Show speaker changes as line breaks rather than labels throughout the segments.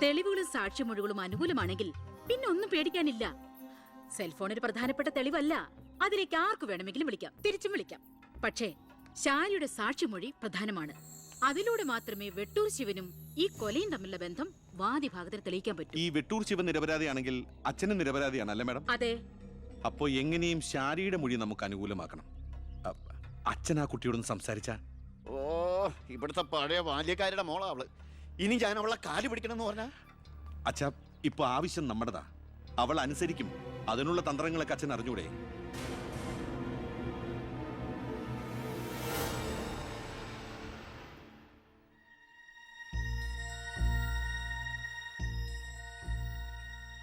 തെളിവുകളും സാക്ഷിമൊഴികളും അനുകൂലമാണെങ്കിൽ പിന്നെ ഒന്നും പേടിക്കാനില്ല. സെൽഫോൺ ഒരു പ്രധാനപ്പെട്ട തെളിവല്ല. അതിലേക്ക് ആർക്കു വേണമെങ്കിലും വിളിക്കാം, തിരിച്ചും വിളിക്കാം. പക്ഷേ ശാരിയുടെ സാക്ഷിമൊഴി പ്രധാനമാണ്. അതിലൂടെ മാത്രമേ വെട്ടൂർ ശിവനും ഈ കൊലയും തമ്മിലുള്ള ബന്ധം വാദിഭാഗത്തിന് തെളിയിക്കാൻ പറ്റൂ.
ഈ വെട്ടൂർ ശിവൻ നിരപരാധിയാണെങ്കിൽ അച്ഛനും നിരപരാധിയാണ് അല്ലേ മാഡം?
അതെ.
അപ്പോ എങ്ങനെയും ശാരിയുടെ മൊഴി നമുക്ക് അനുകൂലമാക്കണം. അച്ഛൻ ആ കുട്ടിയോടൊന്ന് സംസാരിച്ച.
ഓ, ഇവിടുത്തെ പഴയ ബാല്യക്കാരുടെ മോളാ അവള്. ഇനി ഞാൻ അവളെ കാല് പിടിക്കണമെന്ന് പറഞ്ഞാ?
അച്ഛാ, ഇപ്പൊ ആവശ്യം നമ്മുടെതാ. അവൾ അനുസരിക്കും. അതിനുള്ള തന്ത്രങ്ങളൊക്കെ അച്ഛൻ അറിഞ്ഞൂടെ?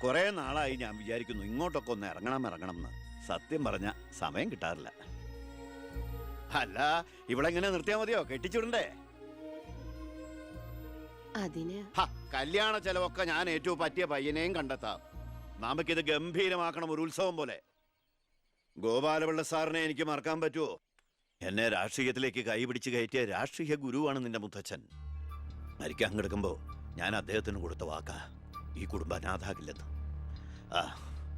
കുറെ നാളായി ഞാൻ വിചാരിക്കുന്നു ഇങ്ങോട്ടൊക്കെ ഒന്ന് ഇറങ്ങണം എന്ന്. സത്യം പറഞ്ഞ സമയം കിട്ടാറില്ല. അല്ല, ഇവളെങ്ങനെ നിർത്തിയാ മതിയോ? കെട്ടിച്ചുവിടണ്ടേ? കല്യാണ ചെലവൊക്കെ ഞാൻ ഏറ്റവും പറ്റിയ പയ്യനെയും കണ്ടെത്താം. നമുക്കിത് ഗംഭീരമാക്കണം, ഒരു ഉത്സവം പോലെ. ഗോപാലപിള്ള സാറിനെ എനിക്ക് മറക്കാൻ പറ്റുമോ? എന്നെ രാഷ്ട്രീയത്തിലേക്ക് കൈപിടിച്ച് കയറ്റിയ രാഷ്ട്രീയ ഗുരുവാണ് നിന്റെ മുത്തച്ഛൻ. മരിക്കാൻ കിടക്കുമ്പോ ഞാൻ അദ്ദേഹത്തിന് കൊടുത്ത വാക്കാ, ഈ കുടുംബം അനാഥാകില്ലെന്ന്.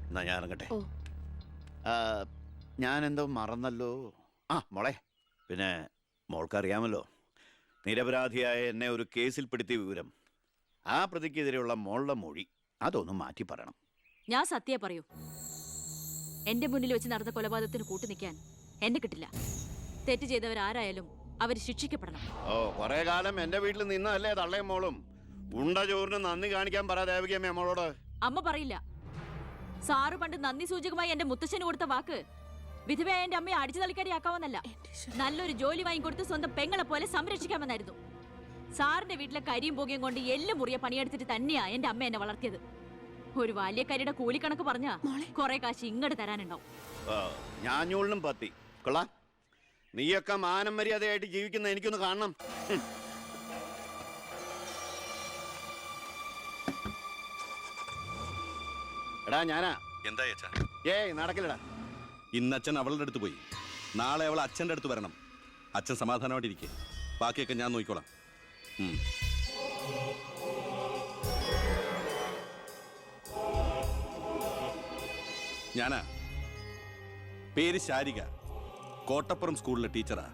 എന്നാ ഞാൻ ഇറങ്ങട്ടെ. ഞാനെന്തോ മറന്നല്ലോ. മോളെ, പിന്നെ മോൾക്കറിയാമല്ലോ, നിരപരാധിയായ എന്നെ ഒരു കേസിൽ പെടുത്തിയ വിവരം. ആ പ്രതിക്കെതിരെയുള്ള മോളുടെ മൊഴി അതൊന്നും മാറ്റി പറയണം.
ഞാൻ സത്യം പറയൂ. എന്റെ മുന്നിൽ വെച്ച് നടന്ന കൊലപാതകത്തിന് കൂട്ടു നിൽക്കാൻ എന്നെ കിട്ടില്ല. തെറ്റ് ചെയ്തവരാരായാലും അവർ ശിക്ഷിക്കപ്പെടണം.
കുറെ കാലം എന്റെ വീട്ടിൽ നിന്നല്ലേ തള്ളയും മോളും. ഉണ്ട ചോറിന് നന്ദി കാണിക്കാൻ പറ ദേവികമ്മ അമ്മളോട്.
അമ്മ പറയില്ല. സാറ് പണ്ട് നന്ദി സൂചകമായി എന്റെ മുത്തശ്ശന് കൊടുത്ത വാക്ക് വിധവയായ എന്റെ അമ്മയെ അടിച്ചു തളിക്കാരിയാക്കാമെന്നല്ല, നല്ലൊരു ജോലി വാങ്ങിക്കൊടുത്ത് സ്വന്തം പെങ്ങളെ പോലെ സംരക്ഷിക്കാമെന്നായിരുന്നു. സാറിന്റെ വീട്ടിലെ കരിയും പുകയും കൊണ്ട് എല്ലാം മുറിയെ പണിയെടുത്തിട്ട് തന്നെയാ എന്റെ അമ്മ എന്നെ വളർത്തിയത്. ഒരു ബാല്യക്കാരിയുടെ കൂലിക്കണക്ക് പറഞ്ഞാ കുറെ കാശ് ഇങ്ങോട്ട് തരാനുണ്ടാവും.
ഞാഞ്ഞൂളിനും പത്തി കൊള്ളാം. നീയൊക്കെ മാനം മര്യാദയായിട്ട് ജീവിക്കുന്ന എനിക്കൊന്ന് കാണണം. എടാ ഞാനാ.
എന്താ
നടക്കില്ലടാ.
ഇന്ന് അച്ഛൻ അവളുടെ അടുത്ത് പോയി. നാളെ അവൾ അച്ഛൻ്റെ അടുത്ത് വരണം. അച്ഛൻ സമാധാനമായിട്ടിരിക്കെ, ബാക്കിയൊക്കെ ഞാൻ നോക്കിക്കോളാം. ഞാനാ. പേര് ശാരിക, കോട്ടപ്പുറം സ്കൂളിലെ ടീച്ചറാ.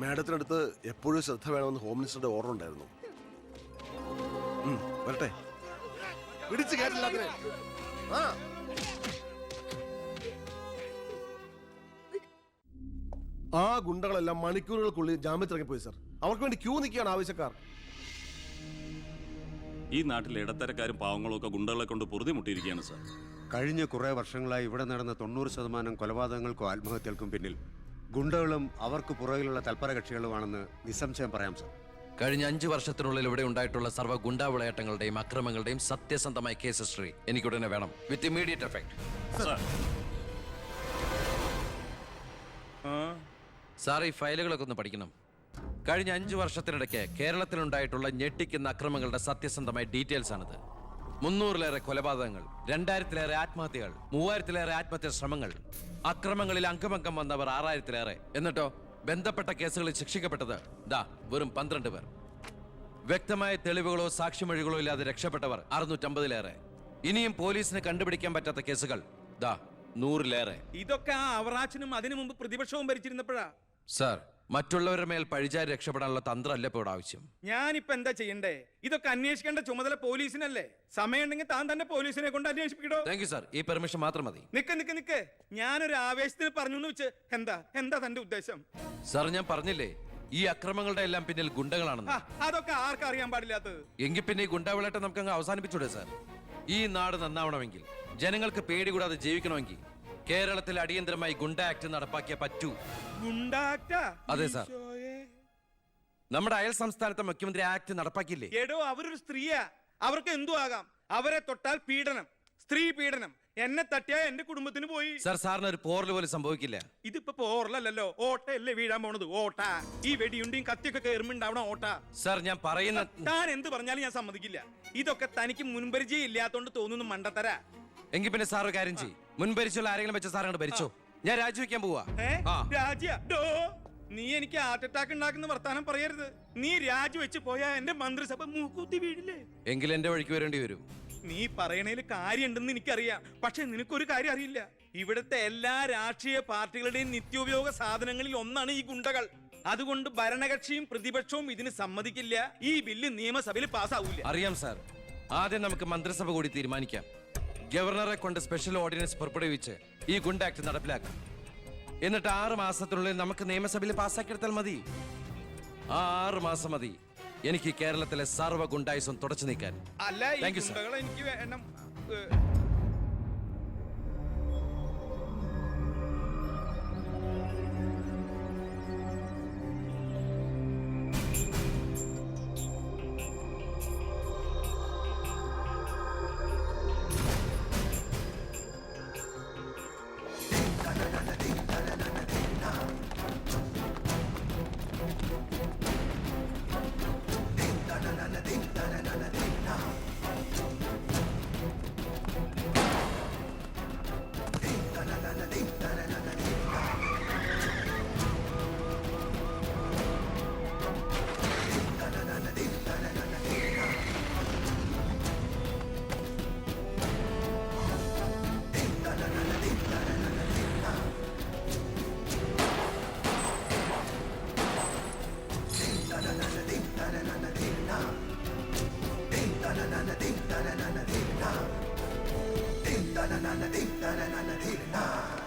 മാഡത്തിനടുത്ത് എപ്പോഴും ശ്രദ്ധ വേണമെന്ന് ഹോം മിനിസ്റ്ററുടെ ഓർഡർ ഉണ്ടായിരുന്നു. വരട്ടെ. പിടിച്ചു കേട്ടില്ല. ആ ഗുണ്ടകളെല്ലാം മണിക്കൂറുകൾക്കുള്ളിൽ ജാമ്യത്തിറങ്ങിപ്പോയി സർ. അവർക്ക് വേണ്ടി ക്യൂ നിൽക്കുകയാണ് ആവശ്യക്കാർ.
ഈ നാട്ടിലെ ഇടത്തരക്കാരും പാവങ്ങളും ഒക്കെ ഗുണ്ടകളെ കൊണ്ട് പൊറുതിമുട്ടിയിരിക്കുകയാണ് സർ.
കഴിഞ്ഞ കുറേ വർഷങ്ങളായി ഇവിടെ നടന്ന 90% കൊലപാതകങ്ങൾക്കും ആത്മഹത്യകൾക്കും പിന്നിൽ ഗുണ്ടകളും അവർക്ക് പുറകിലുള്ള തൽപര കക്ഷികളുമാണെന്ന് നിസ്സംശയം പറയാം സർ.
കഴിഞ്ഞ 5 വർഷത്തിനുള്ളിൽ ഇവിടെ ഉണ്ടായിട്ടുള്ള സർവ്വ ഗുണ്ടാ വിളയാട്ടങ്ങളുടെയും അക്രമങ്ങളുടെയും സത്യസന്ധമായ കേസ് ഹിസ്റ്ററി എനിക്കുടനെ വേണം, വിത്ത് ഇമ്മീഡിയറ്റ് എഫക്ട്. സാർ, ഈ ഫയലുകളൊക്കെ ഒന്ന് പഠിക്കണം. കഴിഞ്ഞ 5 വർഷത്തിനിടയ്ക്ക് കേരളത്തിലുണ്ടായിട്ടുള്ള ഞെട്ടിക്കുന്ന അക്രമങ്ങളുടെ സത്യസന്ധമായ ഡീറ്റെയിൽസ് ആണിത്. 300-ലേറെ കൊലപാതകങ്ങൾ, 2000-ലേറെ ആത്മഹത്യകൾ, 3000-ലേറെ ആത്മഹത്യാ ശ്രമങ്ങൾ, അക്രമങ്ങളിൽ അംഗമംഗം വന്നവർ 6000-ലേറെ. എന്നിട്ടോ ബന്ധപ്പെട്ട കേസുകളിൽ ശിക്ഷിക്കപ്പെട്ടത് വെറും 12 പേർ. വ്യക്തമായ തെളിവുകളോ സാക്ഷിമൊഴികളോ ഇല്ലാതെ രക്ഷപ്പെട്ടവർ 650-ലേറെ. ഇനിയും പോലീസിന് കണ്ടുപിടിക്കാൻ പറ്റാത്ത കേസുകൾ 100-ലേറെ.
ഇതൊക്കെ ആ അവറാച്ചനും അതിനു മുമ്പ് പ്രതിപക്ഷവും ഭരിച്ചിരുന്നപ്പോഴാ.
സാർ, മറ്റുള്ളവരുടെ മേൽ പഴിചാരി രക്ഷപ്പെടാനുള്ള തന്ത്രമല്ല ഇപ്പോൾ ഇവിടെ ആവശ്യം.
ഞാനിപ്പോ എന്താ ചെയ്യണ്ടേ? ഇതൊക്കെ അന്വേഷിക്കേണ്ട ചുമതല പോലീസിനല്ലേ? സമയമുണ്ടെങ്കിൽ താൻ തന്നെ പോലീസിനെ കൊണ്ട് അന്വേഷിപ്പിക്കടോ.
താങ്ക് യു സാർ, ഈ പെർമിഷൻ മാത്രം മതി.
നിക്ക് ഞാനൊരു ആവേശത്തിന് പറഞ്ഞു എന്ന് വെച്ച് എന്താ തന്റെ ഉദ്ദേശം?
സാർ, ഞാൻ പറഞ്ഞില്ലേ ഈ അക്രമങ്ങളുടെ എല്ലാം പിന്നിൽ ഗുണ്ടകളാണെന്ന്.
അതൊക്കെ ആർക്കും അറിയാൻ പാടില്ലാത്തത്.
എങ്കിൽ പിന്നെ ഈ ഗുണ്ടാവിളാട്ടം നമുക്ക് അങ്ങ് അവസാനിപ്പിച്ചൂടെ സാർ? ഈ നാട് നന്നാവണമെങ്കിൽ, ജനങ്ങൾക്ക് പേടി കൂടാതെ ജീവിക്കണമെങ്കിൽ കേരളത്തിൽ അടിയന്തരമായി ഗുണ്ട ആക്ട് നടപ്പാക്കിയേ പറ്റൂ. അതെ സാർ, നമ്മുടെ അയൽ സംസ്ഥാനത്തെ മുഖ്യമന്ത്രി ആക്ട് നടപ്പാക്കിയില്ലേ?
എടോ, അവരൊരു സ്ത്രീയാ, അവർക്ക് എന്തു ആകാം. അവരെ തൊട്ടാൽ പീഡനം, സ്ത്രീ പീഡനം. എന്നെ തട്ടിയാ എന്റെ കുടുംബത്തിന് പോയി.
സാർ, സാറിന് ഒരു പോറൽ പോലും സംഭവിക്കില്ല.
ഇതിപ്പോ പോറലല്ലോ, ഓട്ടയല്ലേ വീഴാൻ പോണത്. ഓട്ട ഈ വെടിയുണ്ടിയും കത്തിയൊക്കെ കയറുമ്പോണ്ടാവണ ഓട്ട.
സാർ, ഞാൻ പറയുന്ന
താൻ എന്ത് പറഞ്ഞാലും ഞാൻ സമ്മതിക്കില്ല. ഇതൊക്കെ തനിക്ക് മുൻപരിചയം ഇല്ലാത്തോണ്ട് തോന്നുന്നു മണ്ടത്തരാ.
എങ്കിൽ പിന്നെ സാർ ഒരു കാര്യം ചെയ്യും, മുൻപരിച്ചുള്ള ആരെങ്കിലും വെച്ച സാർ അങ്ങോട്ട് ഭരിച്ചോ. ഞാൻ രാജിവെക്കാൻ പോവാ.
നീ എനിക്ക് ഹാർട്ട് അറ്റാക്ക് ഉണ്ടാക്കുന്ന വർത്താനം പറയരുത്. നീ രാജിവെച്ച് പോയാ എന്റെ മന്ത്രിസഭ മൂക്കൂത്തി വീഴില്ലേ?
എങ്കിൽ എന്റെ വഴിക്ക് വരേണ്ടി വരും.
നീ പറയണേല് കാര്യമുണ്ടെന്ന് എനിക്കറിയാം, പക്ഷെ നിനക്കൊരു കാര്യം അറിയില്ല. ഇവിടുത്തെ എല്ലാ രാഷ്ട്രീയ പാർട്ടികളുടെയും നിത്യോപയോഗ സാധനങ്ങളിൽ ഒന്നാണ് ഈ ഗുണ്ടകൾ. അതുകൊണ്ട് ഭരണകക്ഷിയും പ്രതിപക്ഷവും ഇതിന് സമ്മതിക്കില്ല. ഈ ബില്ല് നിയമസഭയിൽ പാസ്സാവൂല.
അറിയാം സാർ, ആദ്യം നമുക്ക് മന്ത്രിസഭ കൂടി തീരുമാനിക്കാം. ഗവർണറെ കൊണ്ട് സ്പെഷ്യൽ ഓർഡിനൻസ് പുറപ്പെടുവിച്ച് ഈ ഗുണ്ട ആക്ട് നടപ്പിലാക്കാം. എന്നിട്ട് 6 മാസത്തിനുള്ളിൽ നമുക്ക് നിയമസഭയിൽ പാസ്സാക്കിയെടുത്താൽ മതി. ആ 6 മാസം മതി എനിക്ക് കേരളത്തിലെ സർവ്വ ഗുണ്ടായുസം തുടച്ചു നീക്കാൻ.
അല്ല, ഈ
താങ്ക് യു സാർ.
ഗുണ്ടകളെ എനിക്ക് വേണം.
na na na na na na na na